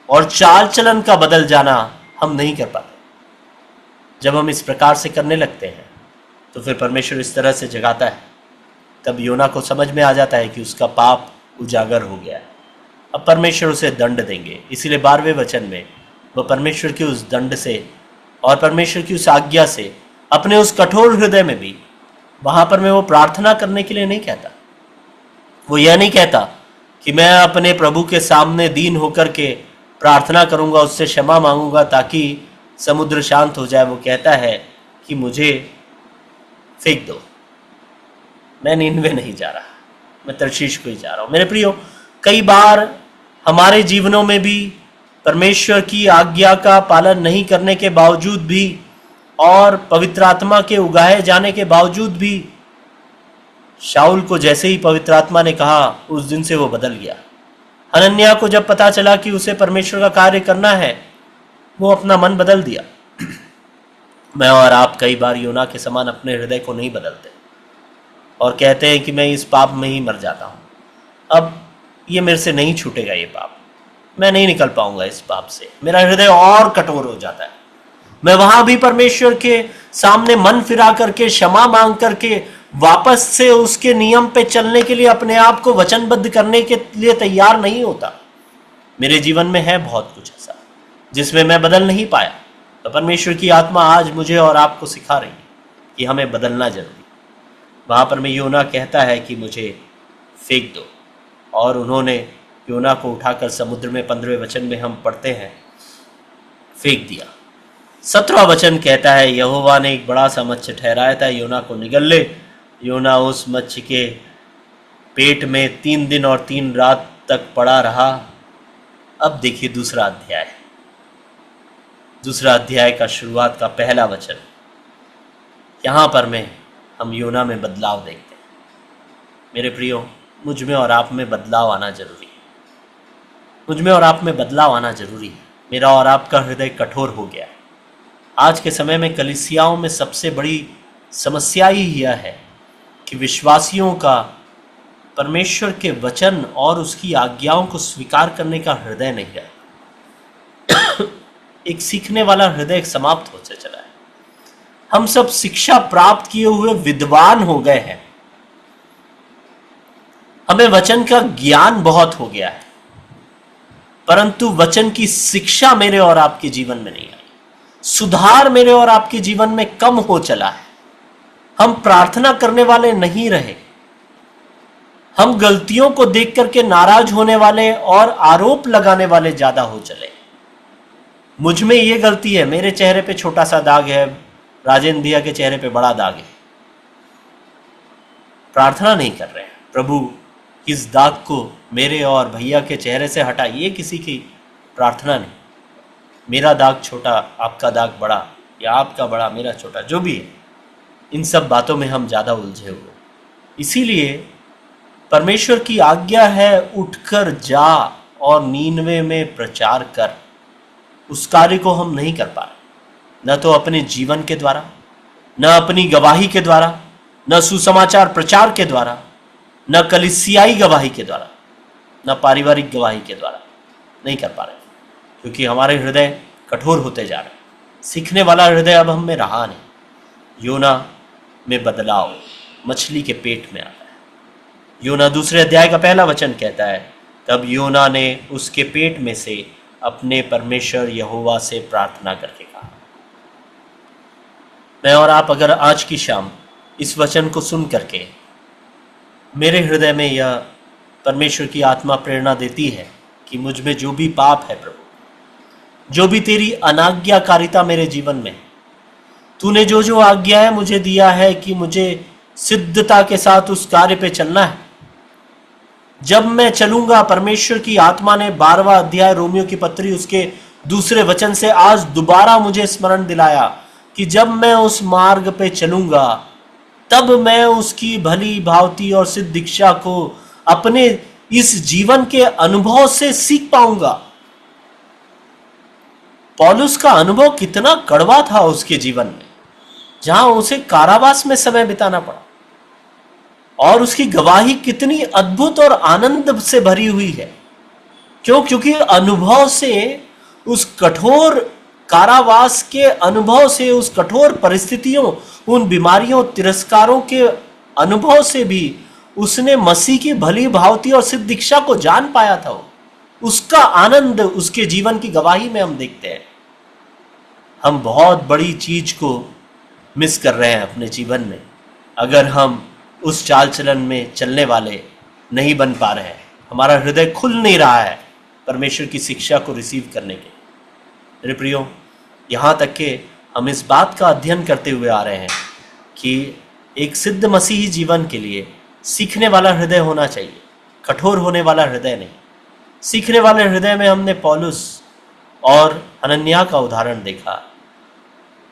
और चाल चलन का बदल जाना हम नहीं कर पाते। जब हम इस प्रकार से करने लगते हैं तो फिर परमेश्वर इस तरह से जगाता है, तब योना को समझ में आ जाता है कि उसका पाप उजागर हो गया है, अब परमेश्वर उसे दंड देंगे। इसीलिए 12वें वचन में वह परमेश्वर के उस दंड से और परमेश्वर की उस आज्ञा से, अपने उस कठोर हृदय में भी, वहां पर मैं वो प्रार्थना करने के लिए नहीं कहता, वो यह नहीं कहता कि मैं अपने प्रभु के सामने दीन होकर के प्रार्थना करूंगा, उससे क्षमा मांगूंगा ताकि समुद्र शांत हो जाए। वो कहता है कि मुझे फेंक दो, मैं नीनवे नहीं जा रहा, मैं तर्शीश को ही जा रहा हूँ। मेरे प्रियो, कई बार हमारे जीवनों में भी परमेश्वर की आज्ञा का पालन नहीं करने के बावजूद भी और पवित्र आत्मा के उगाए जाने के बावजूद भी, शाऊल को जैसे ही पवित्र आत्मा ने कहा, उस दिन से वो बदल गया। हनन्याह को जब पता चला कि उसे परमेश्वर का कार्य करना है, वो अपना मन बदल दिया। मैं और आप कई बार योना के समान अपने हृदय को नहीं बदलते और कहते हैं कि मैं इस पाप में ही मर जाता हूँ, अब ये मेरे से नहीं छूटेगा, ये पाप मैं नहीं निकल पाऊंगा इस पाप से। मेरा हृदय और कठोर हो जाता है। मैं वहां भी परमेश्वर के सामने मन फिरा करके, क्षमा मांग करके, वापस से उसके नियम पे चलने के लिए अपने आप को वचनबद्ध करने के लिए तैयार नहीं होता। मेरे जीवन में है बहुत कुछ ऐसा जिसमें मैं बदल नहीं पाया। तो परमेश्वर की आत्मा आज मुझे और आपको सिखा रही है कि हमें बदलना जरूरी। वहां पर मैं योना कहता है कि मुझे फेंक दो, और उन्होंने योना को उठाकर समुद्र में, 15वें वचन में हम पढ़ते हैं, फेंक दिया। 17वां वचन कहता है, यहोवा ने एक बड़ा सा मत्स्य ठहराया था, योना को निगल ले। योना उस मत्स्य के पेट में 3 दिन और 3 रात तक पड़ा रहा। अब देखिए दूसरा अध्याय, दूसरा अध्याय का शुरुआत का पहला वचन। यहाँ पर में हम योना में बदलाव देखते हैं। मेरे प्रियो, मुझ में और आप में बदलाव आना जरूरी है। मुझ में और आप में बदलाव आना जरूरी है। मेरा और आपका हृदय कठोर हो गया है। आज के समय में कलीसियाओं में सबसे बड़ी समस्या ही यह है कि विश्वासियों का परमेश्वर के वचन और उसकी आज्ञाओं को स्वीकार करने का हृदय नहीं है। एक सीखने वाला हृदय समाप्त होते चला है। हम सब शिक्षा प्राप्त किए हुए विद्वान हो गए हैं, हमें वचन का ज्ञान बहुत हो गया है, परंतु वचन की शिक्षा मेरे और आपके जीवन में नहीं आई। सुधार मेरे और आपके जीवन में कम हो चला है। हम प्रार्थना करने वाले नहीं रहे। हम गलतियों को देख करके नाराज होने वाले और आरोप लगाने वाले ज्यादा हो चले। मुझ में ये गलती है, मेरे चेहरे पे छोटा सा दाग है, राजेंद्र भैया के चेहरे पे बड़ा दाग है। प्रार्थना नहीं कर रहे हैं, प्रभु इस दाग को मेरे और भैया के चेहरे से हटा। ये किसी की प्रार्थना नहीं। मेरा दाग छोटा, आपका दाग बड़ा, या आपका बड़ा मेरा छोटा, जो भी है, इन सब बातों में हम ज़्यादा उलझे हुए। इसीलिए परमेश्वर की आज्ञा है, उठकर जा और नीनवे में प्रचार कर। उस कार्य को हम नहीं कर पा रहे, न तो अपने जीवन के द्वारा, न अपनी गवाही के द्वारा, न सुसमाचार प्रचार के द्वारा, न कलीसियाई गवाही के द्वारा, न पारिवारिक गवाही के द्वारा नहीं कर पा रहे, क्योंकि हमारे हृदय कठोर होते जा रहे हैं। सीखने वाला हृदय अब हम में रहा नहीं। योना में बदलाव मछली के पेट में आता है। योना 2 अध्याय का पहला वचन कहता है, तब योना ने उसके पेट में से अपने परमेश्वर यहोवा से प्रार्थना करके कहा। मैं और आप अगर आज की शाम इस वचन को सुन करके, मेरे हृदय में यह परमेश्वर की आत्मा प्रेरणा देती है कि मुझ में जो भी पाप है प्रभु, जो भी तेरी अनाज्ञाकारिता मेरे जीवन में, तूने जो जो आज्ञाएं मुझे दिया है कि मुझे सिद्धता के साथ उस कार्य पे चलना है, जब मैं चलूंगा, परमेश्वर की आत्मा ने 12वां अध्याय रोमियो की पत्री उसके 2 वचन से आज दोबारा मुझे स्मरण दिलाया कि जब मैं उस मार्ग पे चलूंगा, तब मैं उसकी भली भांति और सिद्ध दीक्षा को अपने इस जीवन के अनुभव से सीख पाऊंगा। पौलुस का अनुभव कितना कड़वा था उसके जीवन में, जहां उसे कारावास में समय बिताना पड़ा, और उसकी गवाही कितनी अद्भुत और आनंद से भरी हुई है। क्योंकि अनुभव से, उस कठोर कारावास के अनुभव से, उस कठोर परिस्थितियों, उन बीमारियों, तिरस्कारों के अनुभव से भी उसने मसीह की भली भांति और सिद्ध दीक्षा को जान पाया था। उसका आनंद उसके जीवन की गवाही में हम देखते हैं। हम बहुत बड़ी चीज को मिस कर रहे हैं अपने जीवन में, अगर हम उस चाल चलन में चलने वाले नहीं बन पा रहे हैं। हमारा हृदय खुल नहीं रहा है परमेश्वर की शिक्षा को रिसीव करने के। मेरे प्रियो, यहाँ तक कि हम इस बात का अध्ययन करते हुए आ रहे हैं कि एक सिद्ध मसीही जीवन के लिए सीखने वाला हृदय होना चाहिए, कठोर होने वाला हृदय नहीं। सीखने वाले हृदय में हमने पौलुस और हनन्याह का उदाहरण देखा।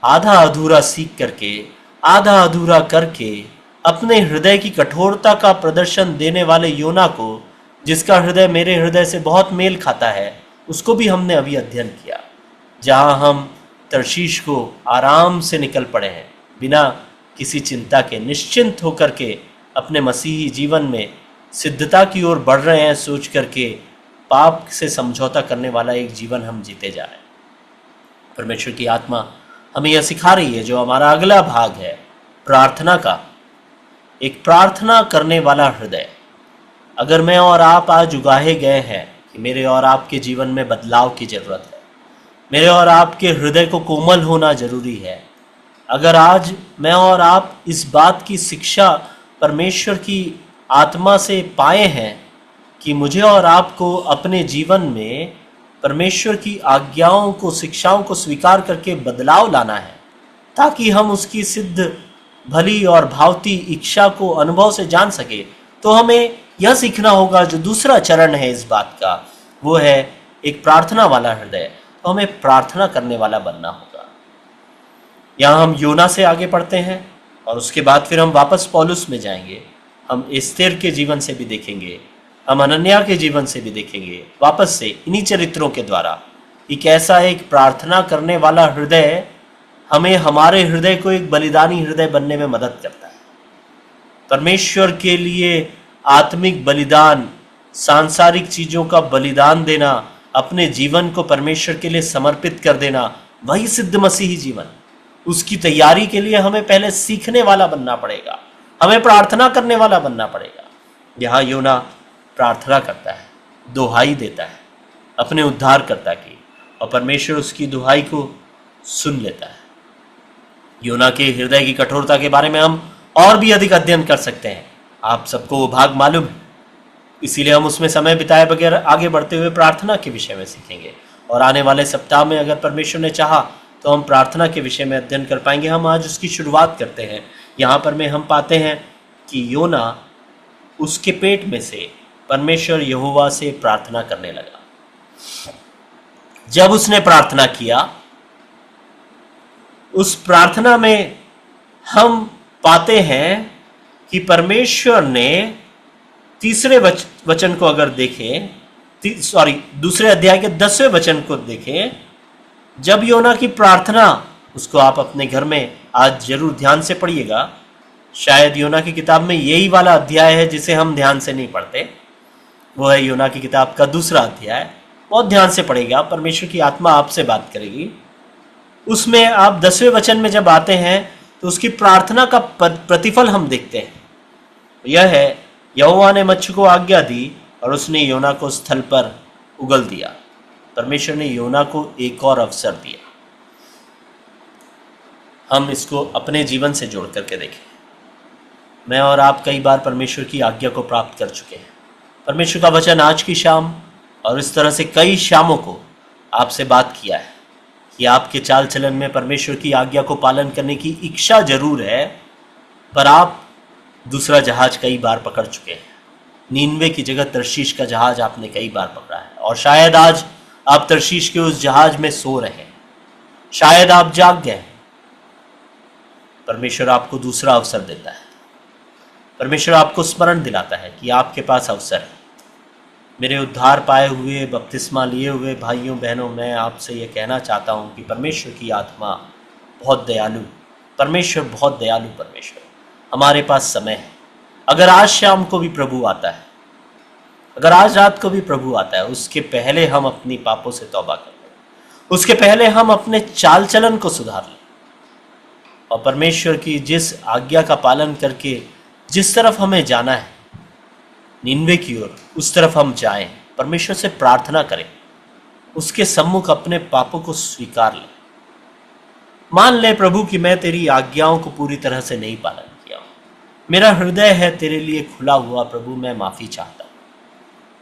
आधा अधूरा सीख करके, आधा अधूरा करके अपने हृदय की कठोरता का प्रदर्शन देने वाले योना को, जिसका हृदय मेरे हृदय से बहुत मेल खाता है, उसको भी हमने अभी अध्ययन किया। जहां हम तर्शीश को आराम से निकल पड़े हैं, बिना किसी चिंता के, निश्चिंत होकर के अपने मसीही जीवन में सिद्धता की ओर बढ़ रहे हैं, सोच करके पाप से समझौता करने वाला एक जीवन हम जीते जा रहे हैं। परमेश्वर की आत्मा हमें यह सिखा रही है। जो हमारा अगला भाग है प्रार्थना का, एक प्रार्थना करने वाला हृदय। अगर मैं और आप आज उगाहे गए हैं कि मेरे और आपके जीवन में बदलाव की जरूरत है, मेरे और आपके हृदय को कोमल होना जरूरी है, अगर आज मैं और आप इस बात की शिक्षा परमेश्वर की आत्मा से पाए हैं कि मुझे और आपको अपने जीवन में परमेश्वर की आज्ञाओं को, शिक्षाओं को स्वीकार करके बदलाव लाना है, ताकि हम उसकी सिद्ध, भली और भावती इच्छा को अनुभव से जान सके, तो हमें यह सीखना होगा। जो दूसरा चरण है इस बात का, वो है एक प्रार्थना वाला हृदय। तो हमें प्रार्थना करने वाला बनना होगा। यहाँ हम योना से आगे पढ़ते हैं और उसके बाद फिर हम वापस पौलुस में जाएंगे। हम एस्तेर के जीवन से भी देखेंगे, हम हनन्याह के जीवन से भी देखेंगे, वापस से इन्हीं चरित्रों के द्वारा कि कैसा एक प्रार्थना करने वाला हृदय हमें, हमारे हृदय को एक बलिदानी हृदय बनने में मदद करता है। परमेश्वर के लिए आत्मिक बलिदान, सांसारिक चीजों का बलिदान देना, अपने जीवन को परमेश्वर के लिए समर्पित कर देना, वही सिद्ध मसीही जीवन। उसकी तैयारी के लिए हमें पहले सीखने वाला बनना पड़ेगा, हमें प्रार्थना करने वाला बनना पड़ेगा। यहाँ योना प्रार्थना करता है, दुहाई देता है अपने उद्धारकर्ता की, और परमेश्वर उसकी दुहाई को सुन लेता है। योना के हृदय की कठोरता के बारे में हम और भी अधिक अध्ययन कर सकते हैं। आप सबको वो भाग मालूम है, इसीलिए हम उसमें समय बिताए बगैर आगे बढ़ते हुए प्रार्थना के विषय में सीखेंगे। और आने वाले सप्ताह में अगर परमेश्वर ने चाहा तो हम प्रार्थना के विषय में अध्ययन कर पाएंगे। हम आज उसकी शुरुआत करते हैं। यहाँ पर में हम पाते हैं कि योना, उसके पेट में से परमेश्वर यहोवा से प्रार्थना करने लगा। जब उसने प्रार्थना किया, उस प्रार्थना में हम पाते हैं कि परमेश्वर ने तीसरे वचन को अगर देखें, दूसरे अध्याय के 10वें वचन को देखें, जब योना की प्रार्थना, उसको आप अपने घर में आज जरूर ध्यान से पढ़िएगा। शायद योना की किताब में यही वाला अध्याय है जिसे हम ध्यान से नहीं पढ़ते। वो है योना की किताब का दूसरा अध्याय। बहुत ध्यान से पढ़ेगा, परमेश्वर की आत्मा आपसे बात करेगी। उसमें आप 10वें वचन में जब आते हैं तो उसकी प्रार्थना का प्रतिफल हम देखते हैं। यह है, यहोवा ने मच्छी को आज्ञा दी और उसने योना को स्थल पर उगल दिया। परमेश्वर ने योना को एक और अवसर दिया। हम इसको अपने जीवन से जोड़ करके देखें। मैं और आप कई बार परमेश्वर की आज्ञा को प्राप्त कर चुके हैं। परमेश्वर का वचन आज की शाम और इस तरह से कई शामों को आपसे बात किया है कि आपके चाल चलन में परमेश्वर की आज्ञा को पालन करने की इच्छा जरूर है, पर आप दूसरा जहाज कई बार पकड़ चुके हैं। नीनवे की जगह तर्शीश का जहाज आपने कई बार पकड़ा है, और शायद आज आप तर्शीश के उस जहाज में सो रहे हैं, शायद आप जाग गए। परमेश्वर आपको दूसरा अवसर देता है। परमेश्वर आपको स्मरण दिलाता है कि आपके पास अवसर है। मेरे उद्धार पाए हुए, बपतिस्मा लिए हुए भाइयों बहनों, मैं आपसे ये कहना चाहता हूँ कि परमेश्वर की आत्मा बहुत दयालु, परमेश्वर बहुत दयालु परमेश्वर। हमारे पास समय है। अगर आज शाम को भी प्रभु आता है, अगर आज रात को भी प्रभु आता है, उसके पहले हम अपनी पापों से तौबा कर लें, उसके पहले हम अपने चाल चलन को सुधार लें, और परमेश्वर की जिस आज्ञा का पालन करके जिस तरफ हमें जाना है, निन्वे की ओर, उस तरफ हम जाएं। परमेश्वर से प्रार्थना करें, उसके सम्मुख अपने पापों को स्वीकार लें। मान ले प्रभु कि मैं तेरी आज्ञाओं को पूरी तरह से नहीं पालन किया हूं, मेरा हृदय है तेरे लिए खुला हुआ। प्रभु, मैं माफी चाहता हूं।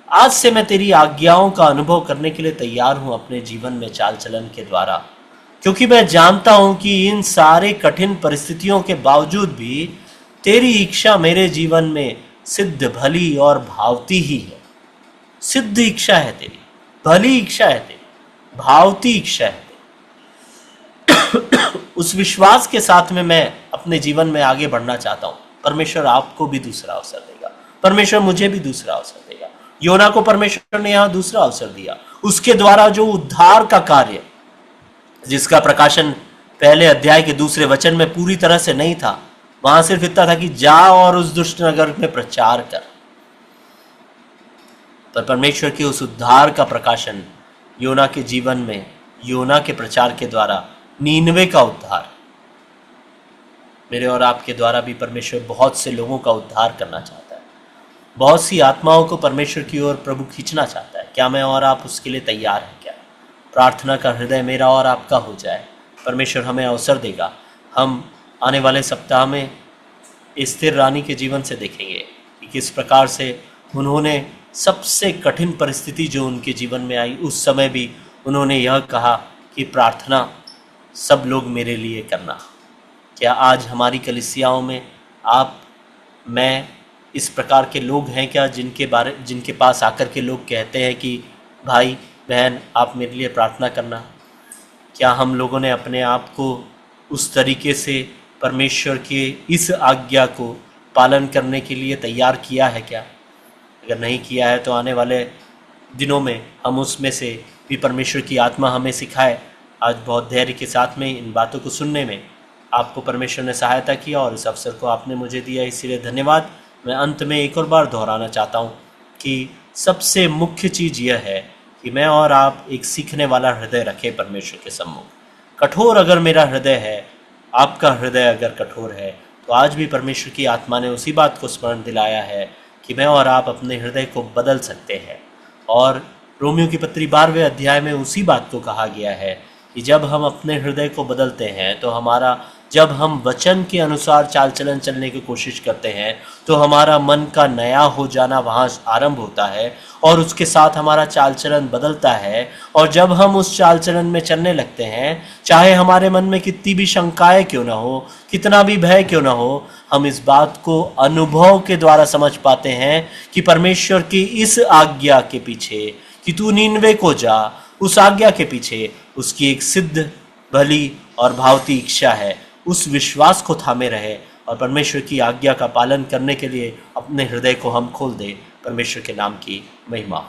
आज से मैं तेरी आज्ञाओं का अनुभव करने के लिए तैयार हूं अपने जीवन में चाल चलन के द्वारा, क्योंकि मैं जानता हूं कि इन सारे कठिन परिस्थितियों के बावजूद भी तेरी इच्छा मेरे जीवन में सिद्ध भली और भावती ही है। सिद्ध इच्छा है तेरी, भली इच्छा है तेरी, भावती इच्छा है तेरी। उस विश्वास के साथ में मैं अपने जीवन में आगे बढ़ना चाहता हूँ। परमेश्वर आपको भी दूसरा अवसर देगा, परमेश्वर मुझे भी दूसरा अवसर देगा। योना को परमेश्वर ने यहाँ दूसरा अवसर दिया। उसके द्वारा जो उद्धार का कार्य, जिसका प्रकाशन पहले अध्याय के दूसरे वचन में पूरी तरह से नहीं था, वहां सिर्फ इतना था कि जा और उस दुष्ट नगर में प्रचार कर। पर परमेश्वर के उस उद्धार का प्रकाशन योना के जीवन में, योना के प्रचार के द्वारा नीनवे का उद्धार, मेरे और आपके द्वारा भी परमेश्वर बहुत से लोगों का उद्धार करना चाहता है। बहुत सी आत्माओं को परमेश्वर की ओर प्रभु खींचना चाहता है। क्या मैं और आप उसके लिए तैयार हैं क्या? प्रार्थना का हृदय मेरा और आपका हो जाए। परमेश्वर हमें अवसर देगा। हम आने वाले सप्ताह में स्थिर रानी के जीवन से देखेंगे कि किस प्रकार से उन्होंने सबसे कठिन परिस्थिति जो उनके जीवन में आई, उस समय भी उन्होंने यह कहा कि प्रार्थना सब लोग मेरे लिए करना। क्या आज हमारी कलीसियाओं में आप, मैं इस प्रकार के लोग हैं क्या जिनके पास आकर के लोग कहते हैं कि भाई बहन आप मेरे लिए प्रार्थना करना? क्या हम लोगों ने अपने आप को उस तरीके से परमेश्वर के इस आज्ञा को पालन करने के लिए तैयार किया है क्या? अगर नहीं किया है तो आने वाले दिनों में हम उसमें से भी परमेश्वर की आत्मा हमें सिखाए। आज बहुत धैर्य के साथ में इन बातों को सुनने में आपको परमेश्वर ने सहायता किया और इस अवसर को आपने मुझे दिया, इसीलिए धन्यवाद। मैं अंत में एक और बार दोहराना चाहता हूँ कि सबसे मुख्य चीज़ यह है कि मैं और आप एक सीखने वाला हृदय रखें परमेश्वर के सम्मुख। कठोर अगर मेरा हृदय है, आपका हृदय अगर कठोर है, तो आज भी परमेश्वर की आत्मा ने उसी बात को स्मरण दिलाया है कि मैं और आप अपने हृदय को बदल सकते हैं। और रोमियो की पत्री 12वें अध्याय में उसी बात को कहा गया है कि जब हम अपने हृदय को बदलते हैं तो जब हम वचन के अनुसार चाल चलन चलने की कोशिश करते हैं तो हमारा मन का नया हो जाना वहाँ आरंभ होता है और उसके साथ हमारा चाल चलन बदलता है। और जब हम उस चाल चलन में चलने लगते हैं, चाहे हमारे मन में कितनी भी शंकाएं क्यों ना हो, कितना भी भय क्यों ना हो, हम इस बात को अनुभव के द्वारा समझ पाते हैं कि परमेश्वर की इस आज्ञा के पीछे कि तू नीनवे को जा, उस आज्ञा के पीछे उसकी एक सिद्ध भली और भावती इच्छा है। उस विश्वास को थामे रहे और परमेश्वर की आज्ञा का पालन करने के लिए अपने हृदय को हम खोल दें। परमेश्वर के नाम की महिमा।